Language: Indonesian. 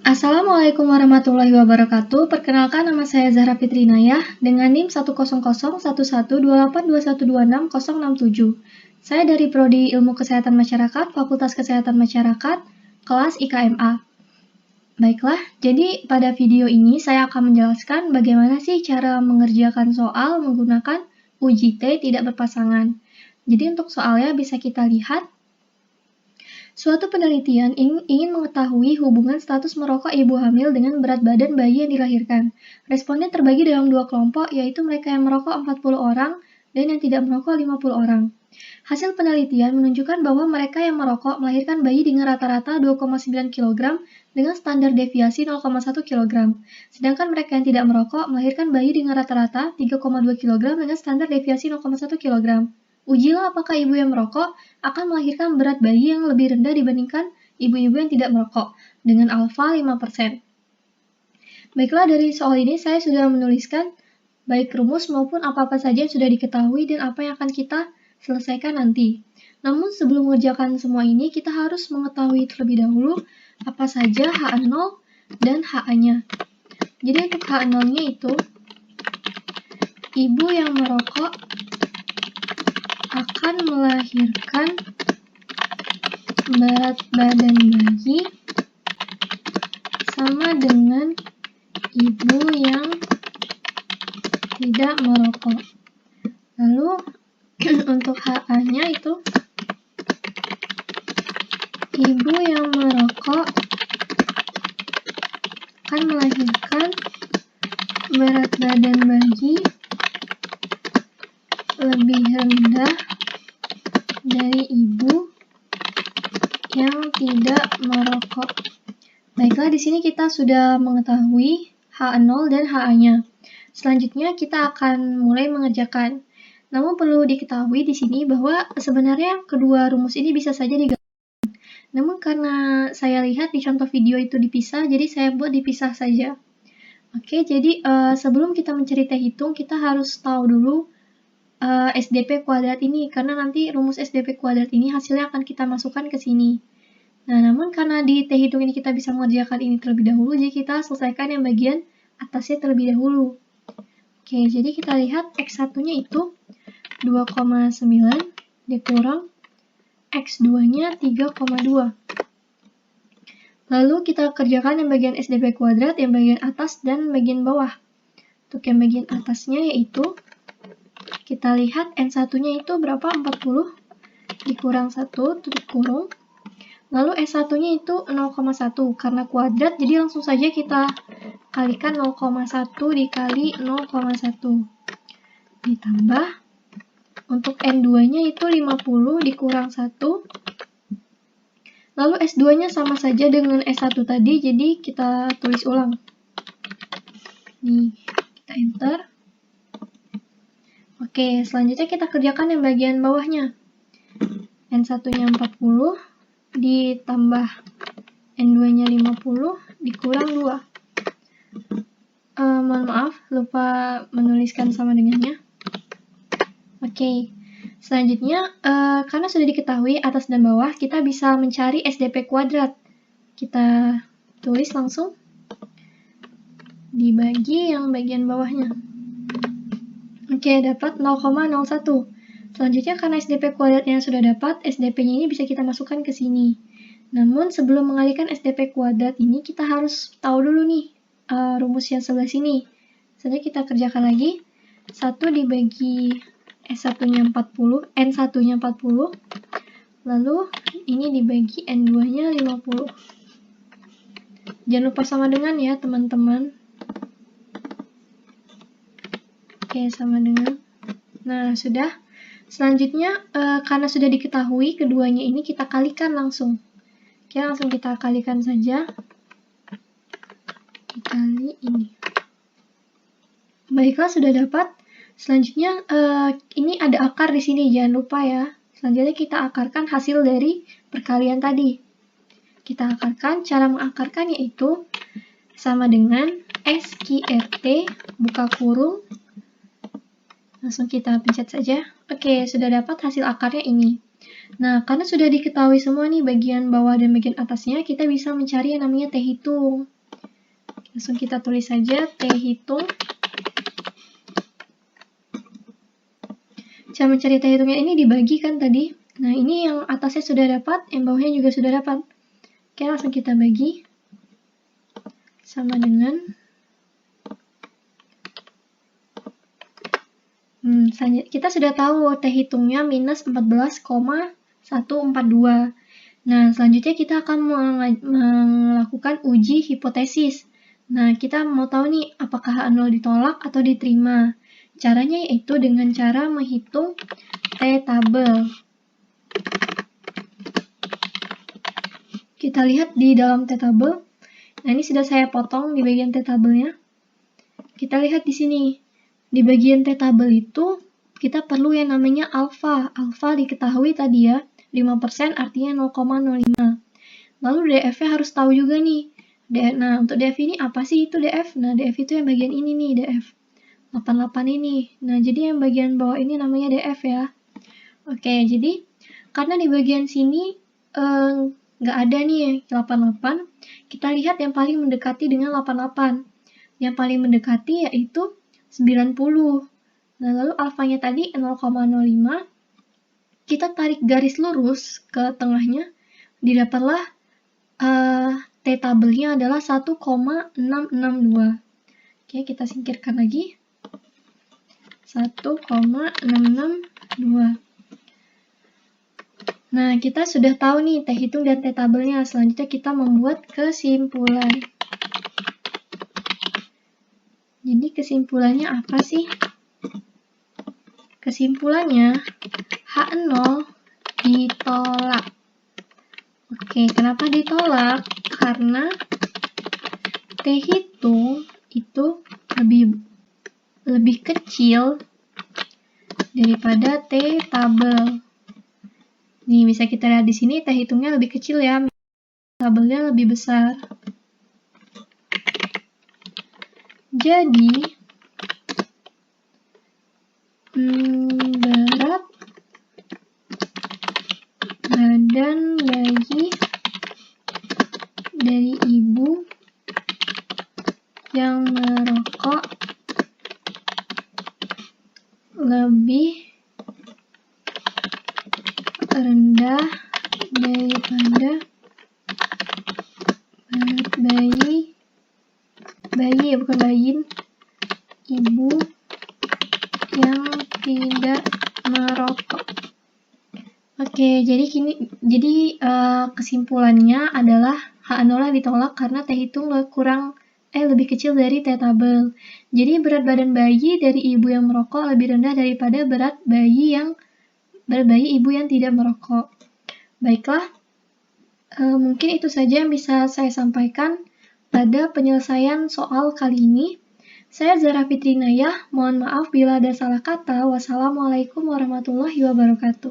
Assalamualaikum warahmatullahi wabarakatuh. Perkenalkan, nama saya Zahra Fitrinayah dengan NIM 100112821266067. Saya dari Prodi Ilmu Kesehatan Masyarakat, Fakultas Kesehatan Masyarakat, kelas IKMA. Baiklah, jadi pada video ini saya akan menjelaskan bagaimana sih cara mengerjakan soal menggunakan uji T tidak berpasangan. Jadi untuk soalnya bisa kita lihat. Suatu penelitian ingin mengetahui hubungan status merokok ibu hamil dengan berat badan bayi yang dilahirkan. Responden terbagi dalam dua kelompok, yaitu mereka yang merokok 40 orang dan yang tidak merokok 50 orang. Hasil penelitian menunjukkan bahwa mereka yang merokok melahirkan bayi dengan rata-rata 2,9 kg dengan standar deviasi 0,1 kg. Sedangkan mereka yang tidak merokok melahirkan bayi dengan rata-rata 3,2 kg dengan standar deviasi 0,1 kg. Ujilah apakah ibu yang merokok akan melahirkan berat bayi yang lebih rendah dibandingkan ibu-ibu yang tidak merokok dengan alfa 5%. Baiklah, dari soal ini saya sudah menuliskan baik rumus maupun apa-apa saja yang sudah diketahui dan apa yang akan kita selesaikan nanti. Namun sebelum mengerjakan semua ini, kita harus mengetahui terlebih dahulu apa saja HA0 dan HA-nya. Jadi untuk HA0-nya itu, ibu yang merokok akan melahirkan berat badan bayi sama dengan ibu yang tidak merokok. Lalu untuk HA-nya itu, ibu yang merokok akan melahirkan berat badan bayi lebih rendah dari ibu yang tidak merokok. Baiklah, di sini kita sudah mengetahui HA0 dan HA-nya. Selanjutnya kita akan mulai mengerjakan. Namun perlu diketahui di sini bahwa sebenarnya kedua rumus ini bisa saja digabungkan. Namun karena saya lihat di contoh video itu dipisah, jadi saya buat dipisah saja. Oke, jadi sebelum kita mencari T hitung, kita harus tahu dulu SDP kuadrat ini, karena nanti rumus SDP kuadrat ini hasilnya akan kita masukkan ke sini. Nah, namun karena di T hitung ini kita bisa mengerjakan ini terlebih dahulu, jadi kita selesaikan yang bagian atasnya terlebih dahulu. Oke, jadi kita lihat X1-nya itu 2,9 dikurang X2-nya 3,2. Lalu kita kerjakan yang bagian SDP kuadrat, yang bagian atas dan bagian bawah. Untuk yang bagian atasnya yaitu kita lihat N1-nya itu berapa? 40 dikurang 1 tutup kurung. Lalu S1-nya itu 0,1 karena kuadrat, jadi langsung saja kita kalikan 0,1 dikali 0,1. Ditambah untuk N2-nya itu 50 dikurang 1. Lalu S2-nya sama saja dengan S1 tadi, jadi kita tulis ulang. Nih, kita enter. Oke, selanjutnya kita kerjakan yang bagian bawahnya. N1-nya 40 ditambah N2-nya 50 dikurang 2. Mohon maaf, lupa menuliskan sama dengannya. Oke, selanjutnya karena sudah diketahui atas dan bawah, kita bisa mencari SDP kuadrat. Kita tulis langsung dibagi yang bagian bawahnya. Oke, dapat 0,01. Selanjutnya karena SDP kuadratnya sudah dapat, SDP-nya ini bisa kita masukkan ke sini. Namun sebelum mengalihkan SDP kuadrat ini, kita harus tahu dulu nih rumus yang sebelah sini. Selanjutnya kita kerjakan lagi. 1 dibagi S1-nya 40, N1-nya 40. Lalu ini dibagi N2-nya 50. Jangan lupa sama dengan ya, teman-teman. Oke, sama dengan. Nah, sudah. Selanjutnya, karena sudah diketahui keduanya ini, kita kalikan langsung. Oke, langsung kita kalikan saja. Dikali ini. Baiklah, sudah dapat. Selanjutnya, ini ada akar di sini, jangan lupa ya. Selanjutnya kita akarkan hasil dari perkalian tadi. Kita akarkan, cara mengakarkan yaitu sama dengan SQRT, buka kurung, langsung kita pencet saja. Oke, sudah dapat hasil akarnya ini. Nah, karena sudah diketahui semua nih bagian bawah dan bagian atasnya, kita bisa mencari yang namanya T hitung. Langsung kita tulis saja T hitung. Cara mencari T hitungnya ini dibagi kan tadi. Nah, ini yang atasnya sudah dapat, yang bawahnya juga sudah dapat. Oke, langsung kita bagi. Sama dengan kita sudah tahu T hitungnya minus 14,142. Nah, selanjutnya kita akan melakukan uji hipotesis. Nah, kita mau tahu nih apakah H0 ditolak atau diterima. Caranya yaitu dengan cara menghitung T-tabel. Kita lihat di dalam T-tabel. Nah, ini sudah saya potong di bagian T-tabelnya. Kita lihat di sini. Di bagian T-tabel itu, kita perlu yang namanya alfa. Alfa diketahui tadi ya, 5% artinya 0,05. Lalu DF-nya harus tahu juga nih. Nah, untuk DF ini apa sih itu DF? Nah, DF itu yang bagian ini nih, DF. 88 ini. Nah, jadi yang bagian bawah ini namanya DF ya. Oke, jadi karena di bagian sini nggak ada nih 88, kita lihat yang paling mendekati dengan 88. Yang paling mendekati yaitu 90. Nah, lalu alfanya tadi 0,05. Kita tarik garis lurus ke tengahnya, didapatlah T-tabelnya adalah 1,662. Oke, kita singkirkan lagi. 1,662. Nah, kita sudah tahu nih T hitung dan T-tabelnya. Selanjutnya kita membuat kesimpulan. Jadi kesimpulannya apa sih? Kesimpulannya H0 ditolak. Oke, kenapa ditolak? Karena T hitung itu lebih kecil daripada T-tabel. Nih, bisa kita lihat di sini T hitungnya lebih kecil ya, tabelnya lebih besar. Jadi, berat badan bayi dari ibu yang merokok lebih rendah daripada berat ibu yang tidak merokok. Oke, jadi kesimpulannya adalah H0 ditolak karena T hitung lebih kecil dari T-tabel. Jadi berat badan bayi dari ibu yang merokok lebih rendah daripada berat bayi ibu yang tidak merokok. Baiklah, mungkin itu saja yang bisa saya sampaikan pada penyelesaian soal kali ini. Saya Zara Fitrinayah, mohon maaf bila ada salah kata. Wassalamualaikum warahmatullahi wabarakatuh.